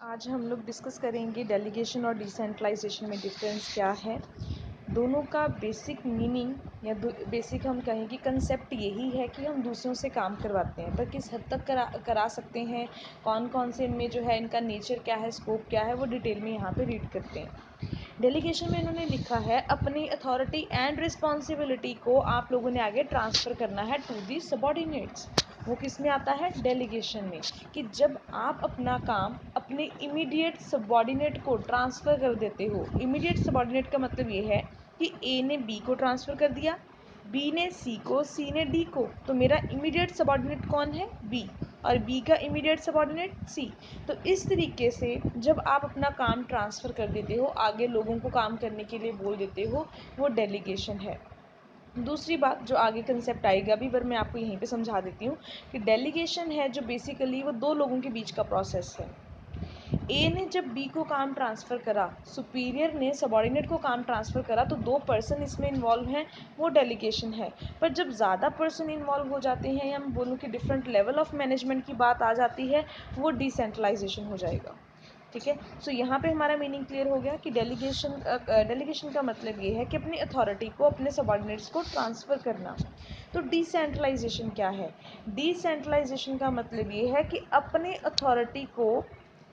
आज हम लोग डिस्कस करेंगे डेलीगेशन और डिसेंट्रलाइजेशन में डिफरेंस क्या है। दोनों का बेसिक मीनिंग या बेसिक हम कहें कि कंसेप्ट यही है कि हम दूसरों से काम करवाते हैं, पर किस हद तक करा सकते हैं, कौन कौन से इनमें जो है इनका नेचर क्या है, स्कोप क्या है, वो डिटेल में यहाँ पे रीड करते हैं। डेलीगेशन में इन्होंने लिखा है अपनी अथॉरिटी एंड रिस्पॉन्सिबिलिटी को आप लोगों ने आगे ट्रांसफ़र करना है टू दी सबॉर्डिनेट्स। वो किस में आता है? डेलीगेशन में। कि जब आप अपना काम अपने इमीडिएट सबॉर्डिनेट को ट्रांसफ़र कर देते हो। इमीडिएट सबॉर्डिनेट का मतलब ये है कि ए ने बी को ट्रांसफ़र कर दिया, बी ने सी को, सी ने डी को, तो मेरा इमीडिएट सबॉर्डिनेट कौन है? बी, और बी का इमीडिएट सबॉर्डिनेट सी। तो इस तरीके से जब आप अपना काम ट्रांसफ़र कर देते हो, आगे लोगों को काम करने के लिए बोल देते हो, वो डेलीगेशन है। दूसरी बात जो आगे कंसेप्ट आएगा भी, पर मैं आपको यहीं पे समझा देती हूँ कि डेलीगेशन है जो बेसिकली वो दो लोगों के बीच का प्रोसेस है। ए ने जब बी को काम ट्रांसफ़र करा, सुपीरियर ने सबॉर्डिनेट को काम ट्रांसफ़र करा, तो दो पर्सन इसमें इन्वॉल्व हैं, वो डेलीगेशन है। पर जब ज़्यादा पर्सन इन्वॉल्व हो जाते हैं या मैं बोलूँ कि डिफरेंट लेवल ऑफ मैनेजमेंट की बात आ जाती है, वो डिसेंट्रलाइजेशन हो जाएगा। ठीक है, सो यहाँ पे हमारा मीनिंग क्लियर हो गया कि डेलीगेशन का मतलब ये है कि अपनी अथॉरिटी को अपने सबॉर्डिनेट्स को ट्रांसफ़र करना। तो डिसेंट्रलाइजेशन क्या है? डिसेंट्रलाइजेशन का मतलब ये है कि अपने अथॉरिटी को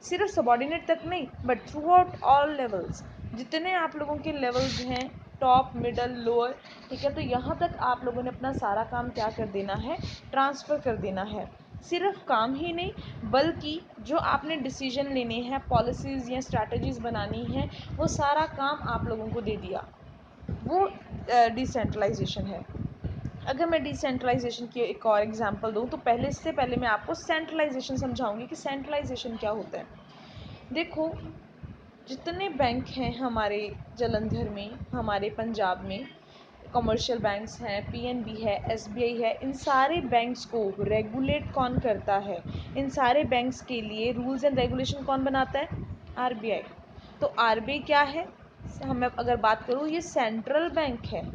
सिर्फ सबॉर्डिनेट तक नहीं, but through out all levels, जितने आप लोगों के लेवल्स हैं, टॉप, मिडल, लोअर, ठीक है, तो यहाँ तक आप लोगों ने अपना सारा काम क्या कर देना है? ट्रांसफ़र कर देना है। सिर्फ काम ही नहीं, बल्कि जो आपने डिसीजन लेने हैं, पॉलिसीज़ या स्ट्रैटेजीज़ बनानी हैं, वो सारा काम आप लोगों को दे दिया, वो डिसेंट्रलाइजेशन है। अगर मैं डिसेंट्रलाइजेशन की एक और एग्जांपल दूं, तो इससे पहले मैं आपको सेंट्रलाइजेशन समझाऊंगी कि सेंट्रलाइजेशन क्या होता है। देखो, जितने बैंक हैं हमारे जलंधर में, हमारे पंजाब में, कमर्शियल बैंक्स हैं, पीएनबी है, एसबीआई है, इन सारे बैंक्स को रेगुलेट कौन करता है? इन सारे बैंक्स के लिए रूल्स एंड रेगुलेशन कौन बनाता है? आरबीआई। तो आरबीआई क्या है? हम अगर बात करूँ, ये सेंट्रल बैंक है।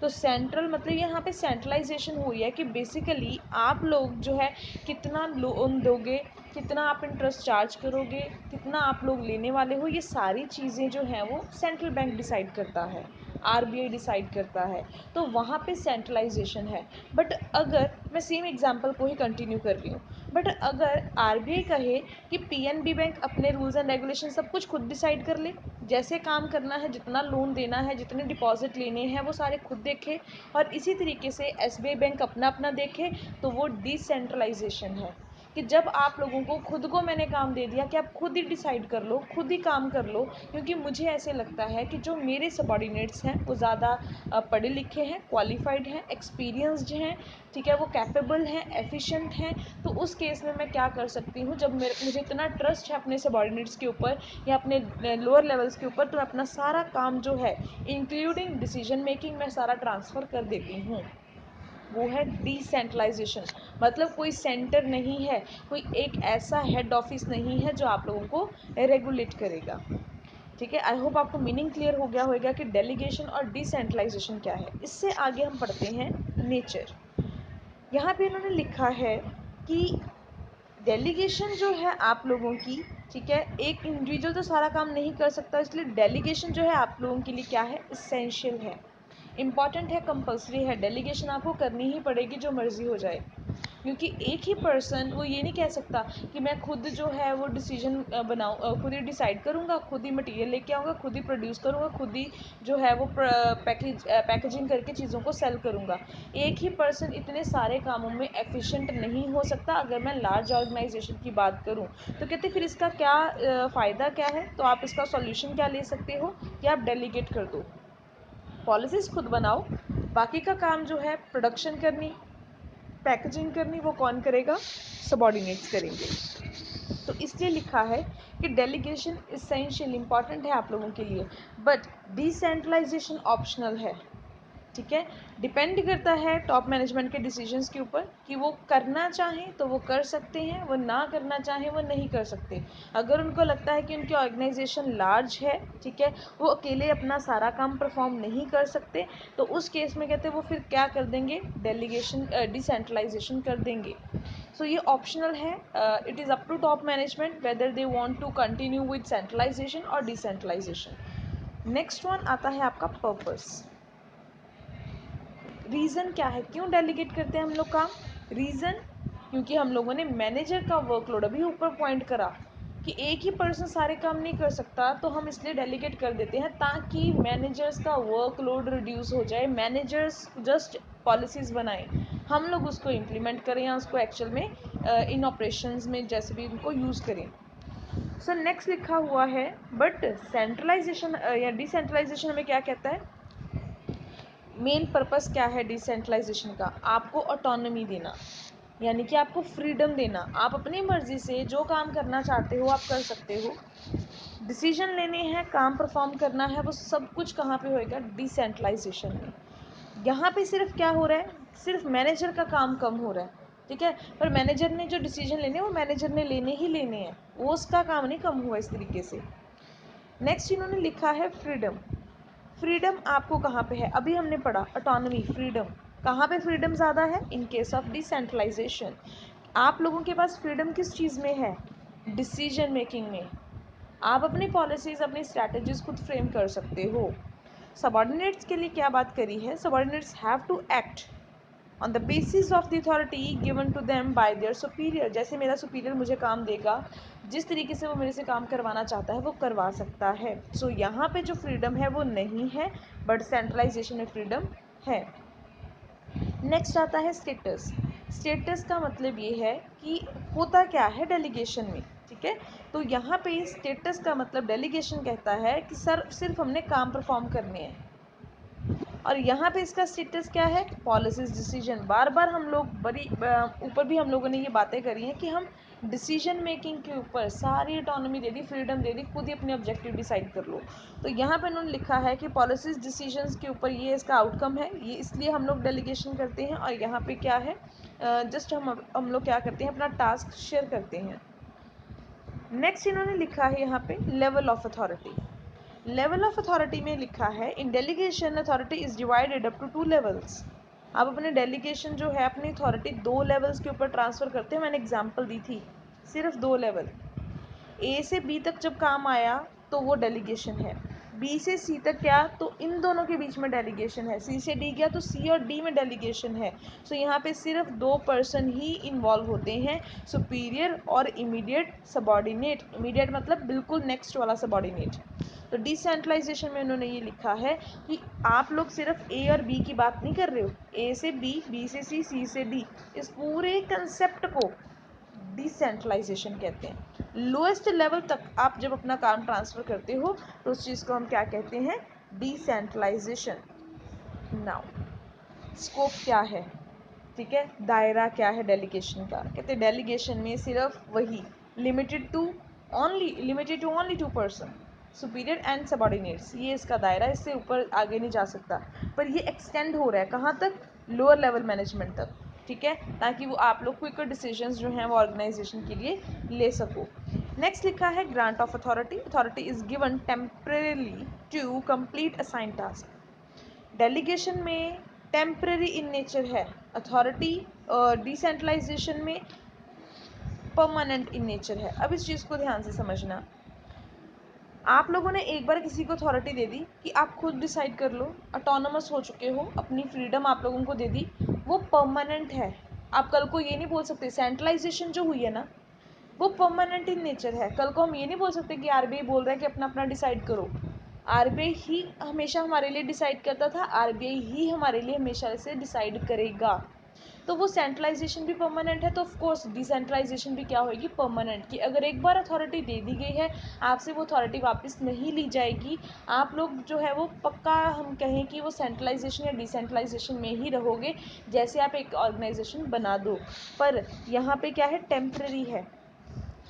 तो सेंट्रल मतलब यहाँ पे सेंट्रलाइजेशन हुई है कि बेसिकली आप लोग जो है कितना लोन दोगे, कितना आप इंटरेस्ट चार्ज करोगे, कितना आप लोग लेने वाले हो, ये सारी चीज़ें जो हैं वो सेंट्रल बैंक डिसाइड करता है, आरबीआई डिसाइड करता है। तो वहाँ पे सेंट्रलाइजेशन है। बट अगर मैं सेम एग्जांपल को ही कंटिन्यू कर रही हूँ, बट अगर आरबीआई कहे कि पीएनबी बैंक अपने रूल्स एंड रेगुलेशन सब कुछ खुद डिसाइड कर ले, जैसे काम करना है, जितना लोन देना है, जितने डिपॉजिट लेने हैं, वो सारे खुद देखे, और इसी तरीके से एसबीआई बैंक अपना अपना देखे, तो वो डिसेंट्रलाइजेशन है। कि जब आप लोगों को खुद को मैंने काम दे दिया कि आप खुद ही डिसाइड कर लो, खुद ही काम कर लो, क्योंकि मुझे ऐसे लगता है कि जो मेरे सबॉर्डिनेट्स हैं वो ज़्यादा पढ़े लिखे हैं, क्वालिफाइड हैं, एक्सपीरियंसड हैं, ठीक है, वो कैपेबल हैं, एफिशिएंट हैं। तो उस केस में मैं क्या कर सकती हूँ, जब मुझे इतना ट्रस्ट है अपने सबॉर्डिनेट्स के ऊपर या अपने लोअर लेवल्स के ऊपर, तो मैं अपना सारा काम जो है इंक्लूडिंग डिसीजन मेकिंग में सारा ट्रांसफ़र कर देती हूँ। वो है डिसेंट्रलाइजेशन। मतलब कोई सेंटर नहीं है, कोई एक ऐसा हेड ऑफिस नहीं है जो आप लोगों को रेगुलेट करेगा। ठीक है, आई होप आपको मीनिंग क्लियर हो गया होगा कि डेलीगेशन और डिसेंट्रलाइजेशन क्या है। इससे आगे हम पढ़ते हैं नेचर। यहाँ पे इन्होंने लिखा है कि डेलीगेशन जो है आप लोगों की, ठीक है, एक इंडिविजुअल तो सारा काम नहीं कर सकता, इसलिए डेलीगेशन जो है आप लोगों के लिए क्या है? इसेंशियल है, इम्पॉर्टेंट है, कंपलसरी है। डेलीगेशन आपको करनी ही पड़ेगी, जो मर्जी हो जाए, क्योंकि एक ही पर्सन वो ये नहीं कह सकता कि मैं खुद जो है वो डिसीजन बनाऊँ, खुद ही डिसाइड करूँगा, खुद ही मटेरियल लेके आऊँगा, खुद ही प्रोड्यूस करूँगा, खुद ही जो है वो पैकेजिंग करके चीज़ों को सेल करूँगा। एक ही पर्सन इतने सारे कामों में एफिशिएंट नहीं हो सकता। अगर मैं लार्ज ऑर्गेनाइजेशन की बात करूँ, तो कहते फिर इसका क्या फ़ायदा क्या है? तो आप इसका सॉल्यूशन क्या ले सकते हो कि आप डेलीगेट कर दो, पॉलिसीज़ खुद बनाओ, बाकी का काम जो है प्रोडक्शन करनी, पैकेजिंग करनी, वो कौन करेगा? सबॉर्डिनेट्स करेंगे। तो इसलिए लिखा है कि डेलीगेशन इसेंशियल, इम्पॉर्टेंट है आप लोगों के लिए, बट डिसेंट्रलाइजेशन ऑप्शनल है। ठीक है। डिपेंड करता है टॉप मैनेजमेंट के डिसीजंस के ऊपर कि वो करना चाहें तो वो कर सकते हैं, वो ना करना चाहें वो नहीं कर सकते। अगर उनको लगता है कि उनकी ऑर्गेनाइजेशन लार्ज है, ठीक है, वो अकेले अपना सारा काम परफॉर्म नहीं कर सकते, तो उस केस में कहते हैं वो फिर क्या कर देंगे, डेलीगेशन डिसेंट्रलाइजेशन कर देंगे। सो ये ऑप्शनल है, it is up to top management whether they want to continue with centralization और डिसेंट्रलाइजेशन। नेक्स्ट वन आता है आपका पर्पस। रीज़न क्या है, क्यों डेलीगेट करते हैं हम लोग काम? रीज़न, क्योंकि हम लोगों ने मैनेजर का वर्कलोड अभी ऊपर पॉइंट करा कि एक ही पर्सन सारे काम नहीं कर सकता, तो हम इसलिए डेलीगेट कर देते हैं ताकि मैनेजर्स का वर्कलोड रिड्यूस हो जाए। मैनेजर्स जस्ट पॉलिसीज़ बनाएं, हम लोग उसको इम्प्लीमेंट करें या उसको एक्चुअल में इन ऑपरेशंस में जैसे भी उनको यूज़ करें। सो नेक्स्ट लिखा हुआ है, बट सेंट्रलाइजेशन या डिसेंट्रलाइजेशन हमें क्या कहता है? मेन पर्पस क्या है डिसेंट्रलाइजेशन का? आपको ऑटोनॉमी देना, यानी कि आपको फ्रीडम देना। आप अपनी मर्जी से जो काम करना चाहते हो आप कर सकते हो। डिसीजन लेने हैं, काम परफॉर्म करना है, वो सब कुछ कहाँ पे होएगा? डिसेंट्रलाइजेशन में। यहाँ पे सिर्फ क्या हो रहा है, सिर्फ मैनेजर का काम कम हो रहा है, ठीक है, पर मैनेजर ने जो डिसीजन लेने हैं वो मैनेजर ने लेने ही लेने हैं, वो उसका काम नहीं कम हुआ इस तरीके से। नेक्स्ट इन्होंने लिखा है फ्रीडम। फ्रीडम आपको कहाँ पे है? अभी हमने पढ़ा ऑटोनॉमी, फ्रीडम। कहाँ पे फ्रीडम ज़्यादा है? In case of decentralization. आप लोगों के पास फ्रीडम किस चीज़ में है? डिसीजन मेकिंग में। आप अपनी पॉलिसीज़, अपनी स्ट्रैटेजीज खुद फ्रेम कर सकते हो। सबॉर्डिनेट्स के लिए क्या बात करी है? Subordinates have to act on the basis of the authority given to them by their superior. जैसे मेरा सुपीरियर मुझे काम देगा, जिस तरीके से वो मेरे से काम करवाना चाहता है वो करवा सकता है। सो यहाँ पे जो फ्रीडम है वो नहीं है, बट सेंट्रलाइजेशन में फ्रीडम है। नेक्स्ट आता है स्टेटस। स्टेटस का मतलब ये है कि होता क्या है डेलीगेशन में, ठीक है। तो यहाँ पे स्टेटस का मतलब डेलीगेशन कहता है कि सर सिर्फ हमने काम परफॉर्म करने हैं, और यहाँ पे इसका स्टेटस क्या है? Policies, decision. बार बार हम लोग बड़ी ऊपर भी हम लोगों ने ये बातें करी हैं कि हम डिसीजन मेकिंग के ऊपर सारी ऑटोनॉमी दे दी, फ्रीडम दे दी, खुद ही अपने ऑब्जेक्टिव डिसाइड कर लो। तो यहाँ पे उन्होंने लिखा है कि पॉलिसीज, डिसीजंस के ऊपर ये इसका आउटकम है, ये इसलिए हम लोग डेलीगेशन करते हैं। और यहाँ पे क्या है, जस्ट हम लोग क्या करते हैं, अपना टास्क शेयर करते हैं। नेक्स्ट इन्होंने लिखा है यहाँ पे level of authority. Level of authority में लिखा है in delegation authority is divided up to 2 levels. आप अपने डेलीगेशन जो है अपनी अथॉरिटी 2 लेवल्स के ऊपर ट्रांसफ़र करते हैं। मैंने एग्जांपल दी थी, सिर्फ 2 लेवल। ए से बी तक जब काम आया तो वो डेलीगेशन है, बी से सी तक क्या, तो इन दोनों के बीच में डेलीगेशन है, सी से डी गया तो सी और डी में डेलीगेशन है। सो यहाँ पे सिर्फ 2 पर्सन ही इन्वॉल्व होते हैं, सुपीरियर और इमीडिएट सबॉर्डिनेट। इमीडिएट मतलब बिल्कुल नेक्स्ट वाला सबॉर्डिनेट। तो डिसेंट्रलाइजेशन में उन्होंने ये लिखा है कि आप लोग सिर्फ ए और बी की बात नहीं कर रहे हो, ए से बी, बी से सी से डी, इस पूरे कंसेप्ट को डिसेंट्रलाइजेशन कहते हैं। लोएस्ट लेवल तक आप जब अपना काम ट्रांसफ़र करते हो तो उस चीज़ को हम क्या कहते हैं? डिसेंट्रलाइजेशन। नाउ स्कोप क्या है, ठीक है, दायरा क्या है डेलीगेशन का? कहते हैं डेलीगेशन में सिर्फ वही limited to only 2 person, superior and subordinates, ये इसका दायरा, इससे ऊपर आगे नहीं जा सकता। पर ये एक्सटेंड हो रहा है कहाँ तक? लोअर लेवल मैनेजमेंट तक, ठीक है, ताकि वो आप लोग क्विकर डिसीजंस जो हैं वो ऑर्गेनाइजेशन के लिए ले सको। नेक्स्ट लिखा है grant of authority. Authority is given temporarily to complete assign task. Delegation में टेम्पररी इन नेचर है, अथॉरिटी डिसेंट्रलाइजेशन में परमानेंट इन नेचर है। अब इस चीज़ को ध्यान से समझना, आप लोगों ने एक बार किसी को अथॉरिटी दे दी कि आप खुद डिसाइड कर लो, ऑटोनोमस हो चुके हो, अपनी फ्रीडम आप लोगों को दे दी, वो परमानेंट है। आप कल को ये नहीं बोल सकते, सेंट्रलाइजेशन जो हुई है ना वो परमानेंट इन नेचर है। कल को हम ये नहीं बोल सकते कि आरबीआई बोल रहा है कि अपना अपना डिसाइड करो। आरबीआई ही हमेशा हमारे लिए डिसाइड करता था, आरबीआई ही हमारे लिए हमेशा से डिसाइड करेगा। तो वो सेंट्रलाइजेशन भी परमानेंट है, तो ऑफ कोर्स डिसेंट्रलाइजेशन भी क्या होगी? परमानेंट। कि अगर एक बार अथॉरिटी दे दी गई है आपसे, वो अथॉरिटी वापस नहीं ली जाएगी। आप लोग जो है वो पक्का हम कहें कि वो सेंट्रलाइजेशन या डिसेंट्रलाइजेशन में ही रहोगे, जैसे आप एक ऑर्गेनाइजेशन बना दो। पर यहाँ पे क्या है? टेम्पररी है।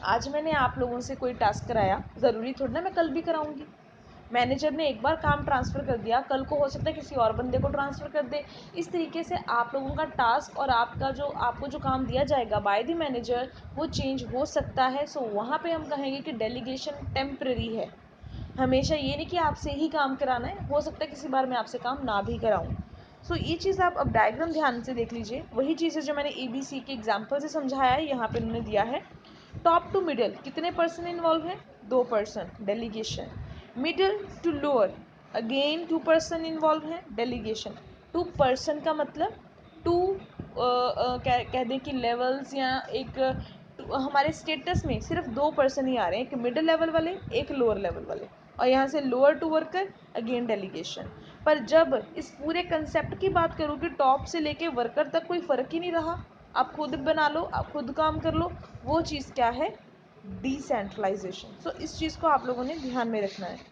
आज मैंने आप लोगों से कोई टास्क कराया, ज़रूरी थोड़ी ना मैं कल भी कराऊंगी। मैनेजर ने एक बार काम ट्रांसफ़र कर दिया, कल को हो सकता है किसी और बंदे को ट्रांसफ़र कर दे। इस तरीके से आप लोगों का टास्क और आपको जो काम दिया जाएगा बाय द मैनेजर वो चेंज हो सकता है। सो वहाँ पे हम कहेंगे कि डेलीगेशन टेम्परेरी है। हमेशा ये नहीं कि आपसे ही काम कराना है, हो सकता है किसी बार मैं आपसे काम ना भी कराऊँ। सो ये चीज़ आप अब डायग्राम ध्यान से देख लीजिए, वही चीज़ है जो मैंने ABC के एग्जाम्पल से समझाया है, यहाँ पे उन्होंने दिया है। टॉप टू मिडल कितने पर्सन इन्वॉल्व हैं? 2 person, delegation. Middle to lower again 2 person involve हैं, डेलीगेशन। 2 पर्सन का मतलब 2 कह दें कि लेवल्स या एक हमारे स्टेटस में सिर्फ 2 पर्सन ही आ रहे हैं, एक मिडिल लेवल वाले, एक लोअर लेवल वाले, और यहाँ से lower to worker again delegation. पर जब इस पूरे कंसेप्ट की बात करूँ कि टॉप से लेके वर्कर तक कोई फ़र्क ही नहीं रहा, आप खुद बना लो, आप खुद काम कर लो, वो चीज़ क्या है? डिसेंट्रलाइजेशन। सो इस चीज़ को आप लोगों ने ध्यान में रखना है।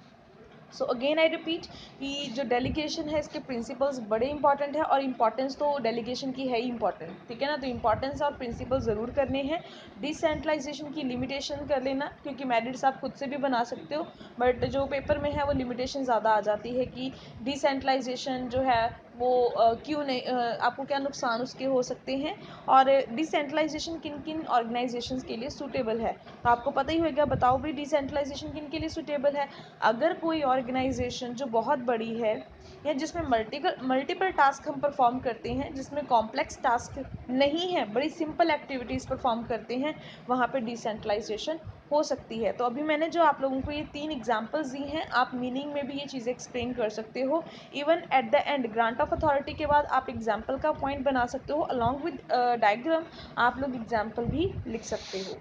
सो अगेन आई रिपीट कि जो डेलीगेशन है इसके प्रिंसिपल्स बड़े इंपॉर्टेंट है, और इंपॉर्टेंस तो डेलीगेशन की है ही इंपॉर्टेंट, ठीक है ना। तो इंपॉर्टेंस और प्रिंसिपल ज़रूर करने हैं। डिसेंट्रलाइजेशन की लिमिटेशन कर लेना, क्योंकि मैरिट्स आप खुद से भी बना सकते हो, बट जो पेपर में है वो लिमिटेशन ज़्यादा आ जाती है कि डिसेंट्रलाइजेशन जो है वो क्यों नहीं, आपको क्या नुकसान उसके हो सकते हैं, और डिसेंट्रलाइजेशन किन किन ऑर्गेनाइजेशंस के लिए सूटेबल है। तो आपको पता ही होगा, बताओ भी डिसेंट्रलाइजेशन किन के लिए सूटेबल है। अगर कोई ऑर्गेनाइजेशन जो बहुत बड़ी है या जिसमें मल्टीपल टास्क हम परफॉर्म करते हैं, जिसमें कॉम्प्लेक्स टास्क नहीं है, बड़ी सिंपल एक्टिविटीज़ परफॉर्म करते हैं, वहाँ पे डिसेंट्रलाइजेशन हो सकती है। तो अभी मैंने जो आप लोगों को ये 3 एग्जांपल्स दी हैं, आप मीनिंग में भी ये चीज़ें एक्सप्लेन कर सकते हो। Even at the end grant of authority के बाद आप एग्जाम्पल का पॉइंट बना सकते हो, अलॉन्ग विद डायग्राम आप लोग एग्जाम्पल भी लिख सकते हो।